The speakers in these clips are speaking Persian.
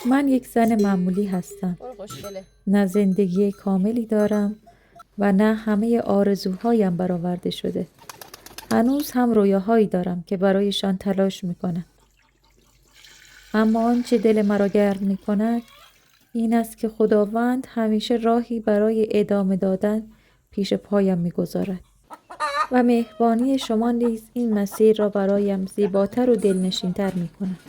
من یک زن معمولی هستم. برو خوشگله. نه زندگی کاملی دارم و نه همه آرزوهایم برآورده شده. هنوز هم رویاهایی دارم که برایشان تلاش میکنم. اما آنچه دل مرا گرم میکند این است که خداوند همیشه راهی برای ادامه دادن پیش پایم میگذارد و مهربانی شما نیز این مسیر را برایم زیباتر و دلنشینتر میکند.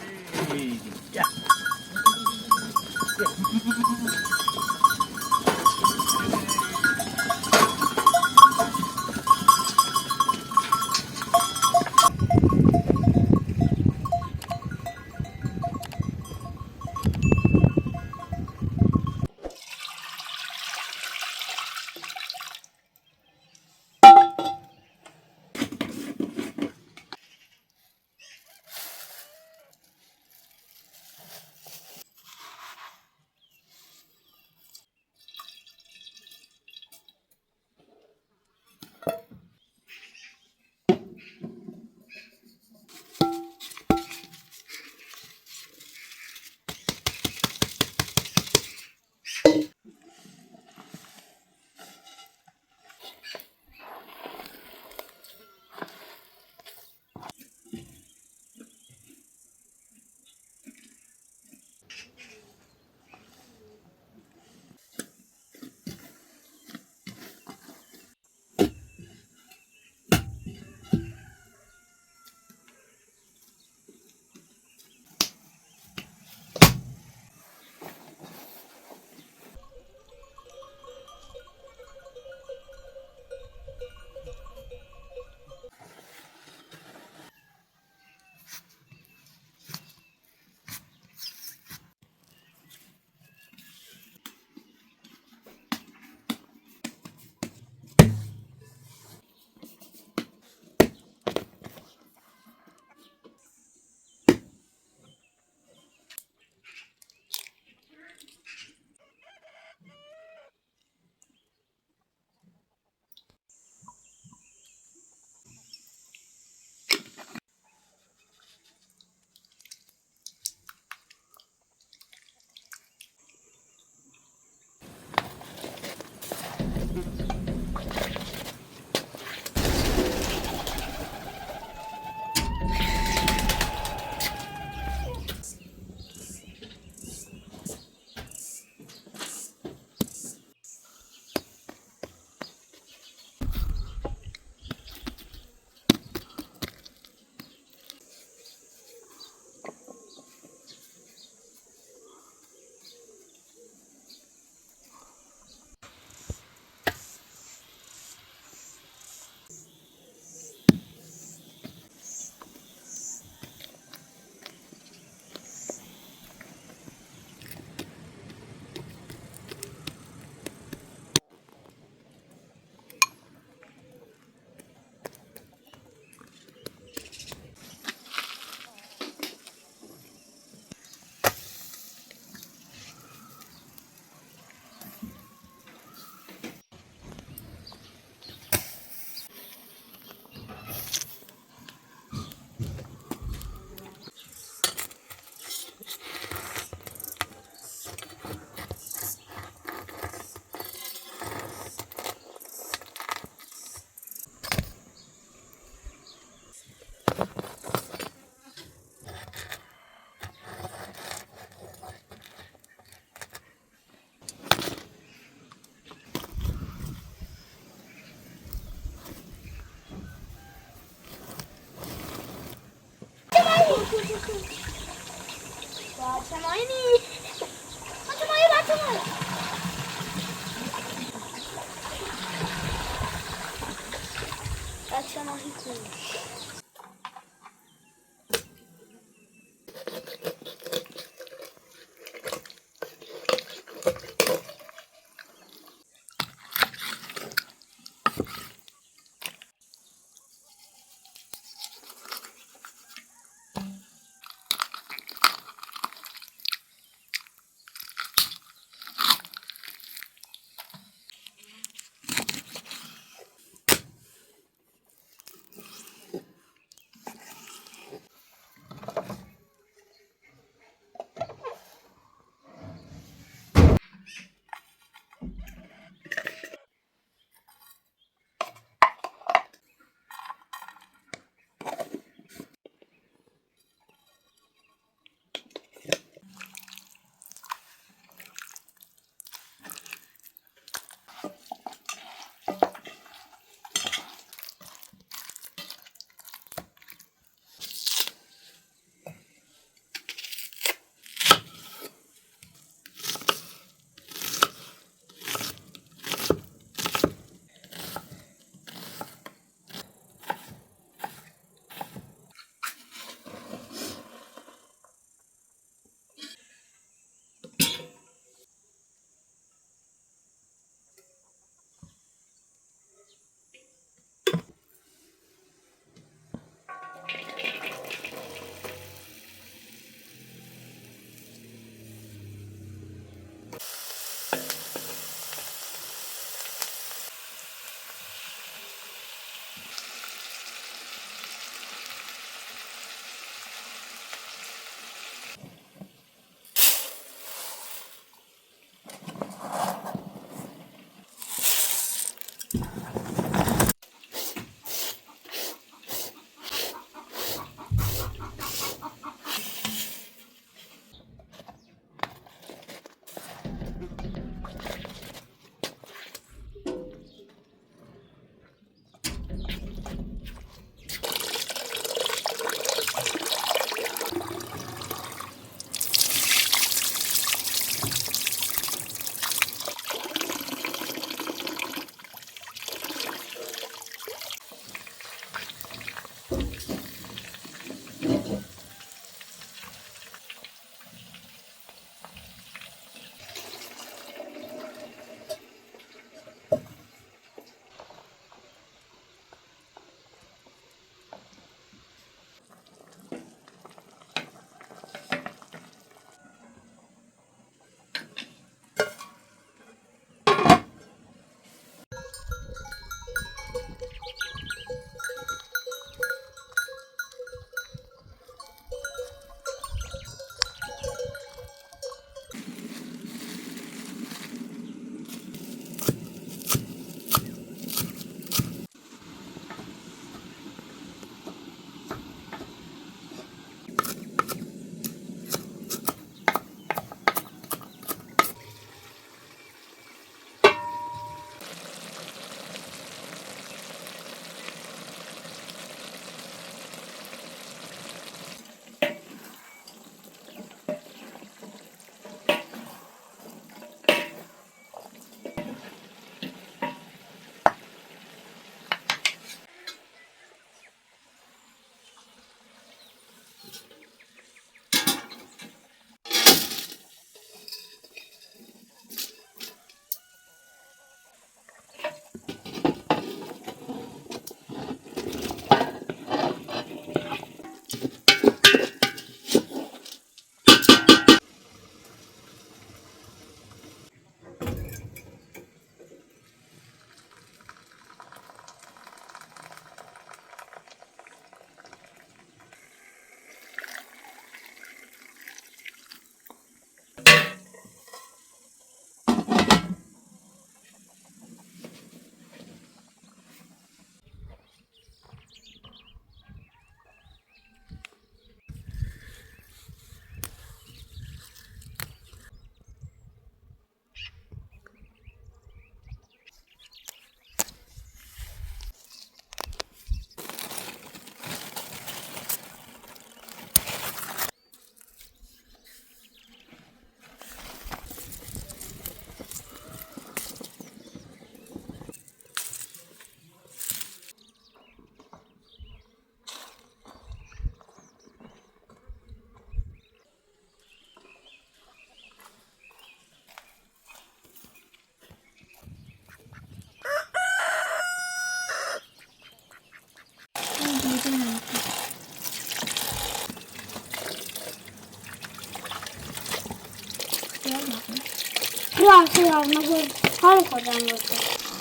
خیار مگه حال خودم باشه.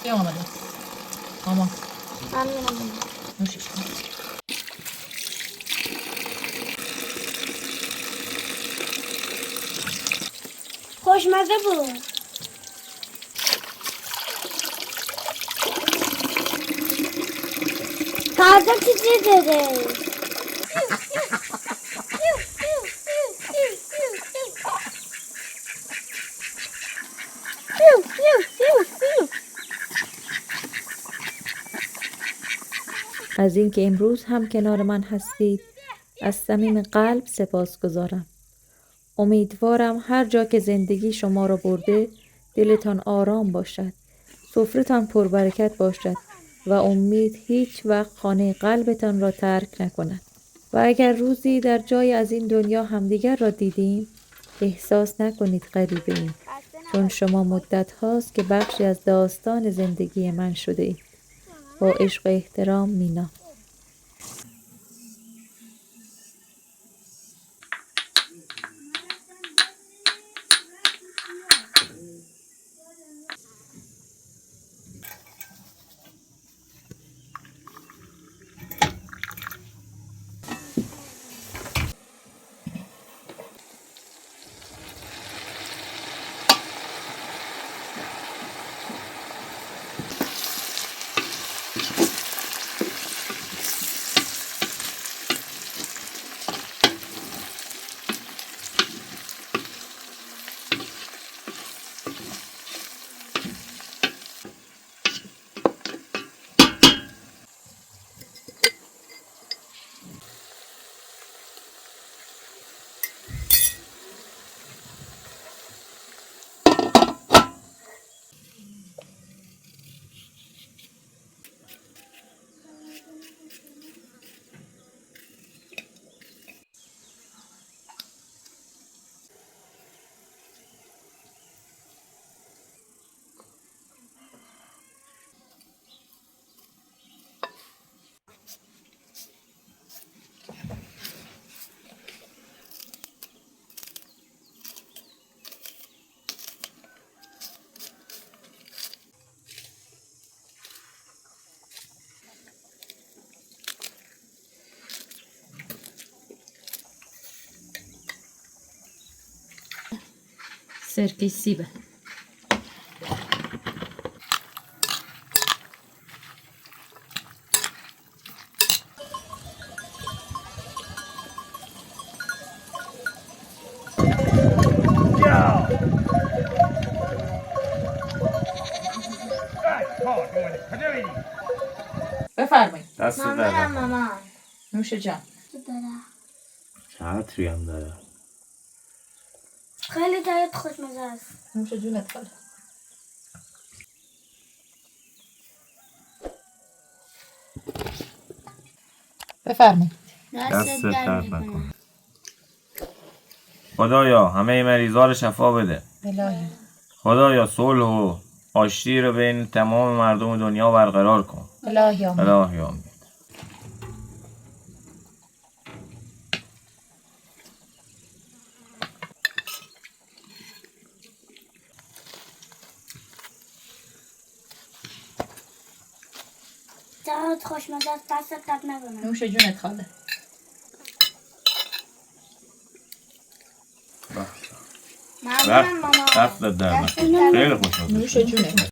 بیا آمده ماما من میرم. نوشش کن. خوشمزه بود. تازه چیزی داره. از اینکه امروز هم کنار من هستید از صمیم قلب سپاسگزارم. امیدوارم هر جا که زندگی شما را برده دلتان آرام باشد، سفرتان پربرکت باشد و امید هیچ وقت خانه قلبتان را ترک نکند. و اگر روزی در جای از این دنیا همدیگر را دیدیم احساس نکنید غریبه ایم، چون شما مدت هاست که بخشی از داستان زندگی من شده اید. با عشق و احترام، مینا. سرکه سیبه. بفرمایید. دست من در میرم نکنه. مامان. نوش جان. چه عطری هم داره. خیلی جایت خوشمزه است. نوش جونت خاله. بفرمایید. دست در نکنه. خدایا همه مریضا رو شفا بده. الهی. خدایا صلح و آشتی رو بین تمام مردم دنیا برقرار کن. الهی آمین. الهی آمین. جایت خوشمزه است. دستت درد نکنه. نوش جونت خاله. من میرم مامان. دست در نکنه. خیلی خوشمزه. نوش جونت.